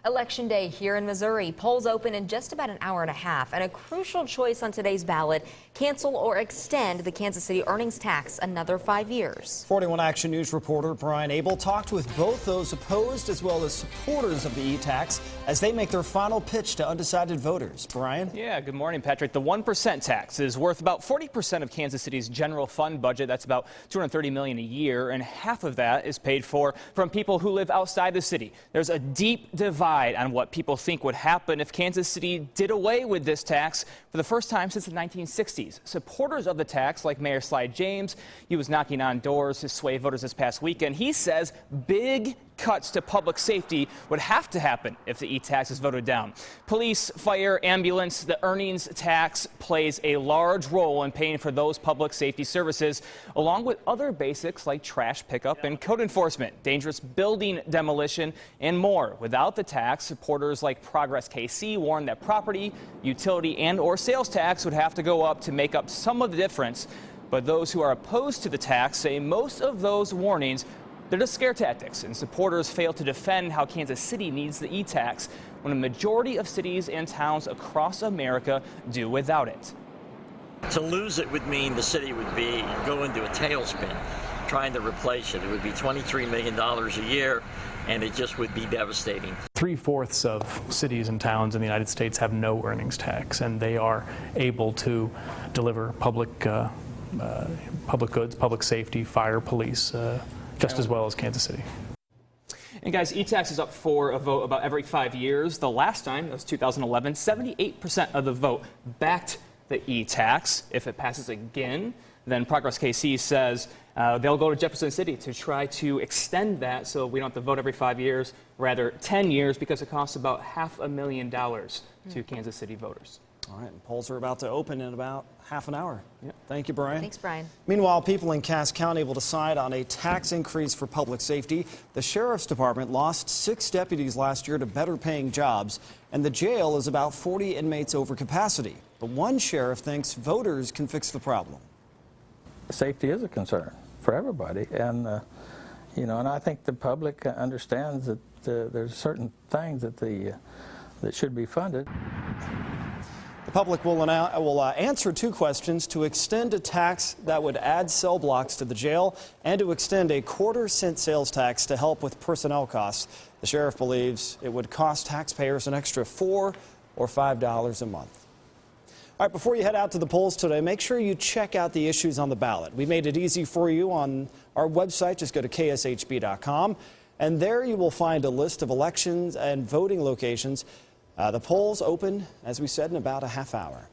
Election day here in Missouri. Polls open in just about an hour and a half, and a crucial choice on today's ballot: cancel or extend the Kansas City earnings tax another 5 years. 41 Action News reporter Brian Abel talked with both those opposed as well as supporters of the e-tax as they make their final pitch to undecided voters. Brian? Yeah, good morning, Patrick. The 1% tax is worth about 40% of Kansas City's general fund budget. That's about $230 million a year, and half of that is paid for from people who live outside the city. There's a deep divide on what people think would happen if Kansas City did away with this tax for the first time since the 1960s. Supporters of the tax, like Mayor Sly James, he was knocking on doors to sway voters this past weekend. He says big cuts to public safety would have to happen if the e-tax is voted down. Police, fire, ambulance, the earnings tax plays a large role in paying for those public safety services, along with other basics like trash pickup and code enforcement, dangerous building demolition, and more. Without the tax, supporters like Progress KC warn that property, utility, and or sales tax would have to go up to make up some of the difference. But those who are opposed to the tax say most of those warnings, they're just scare tactics, and supporters fail to defend how Kansas City needs the e-tax when a majority of cities and towns across America do without it. To lose it would mean the city would go into a tailspin trying to replace it. It would be $23 million a year, and it just would be devastating. 3/4 of cities and towns in the United States have no earnings tax, and they are able to deliver public goods, public safety, fire, police, just as well as Kansas City. And guys, e-tax is up for a vote about every 5 years. The last time, that was 2011, 78% of the vote backed the e-tax. If it passes again, then Progress KC says they'll go to Jefferson City to try to extend that so we don't have to vote every 5 years, rather 10 years, because it costs about $500,000 to Kansas City voters. All right, and polls are about to open in about half an hour. Yep. Thank you, Brian. Thanks, Brian. Meanwhile, people in Cass County will decide on a tax increase for public safety. The Sheriff's Department lost 6 deputies last year to better paying jobs, and the jail is about 40 inmates over capacity. But one sheriff thinks voters can fix the problem. Safety is a concern for everybody, and and I think the public understands that there's certain things that should be funded. The public will answer 2 questions: to extend a tax that would add cell blocks to the jail, and to extend a 1/4-cent sales tax to help with personnel costs. The sheriff believes it would cost taxpayers an extra $4 or $5 a month. All right, before you head out to the polls today, make sure you check out the issues on the ballot. We made it easy for you on our website. Just go to KSHB.com, and there you will find a list of elections and voting locations. The polls open, as we said, in about a half hour.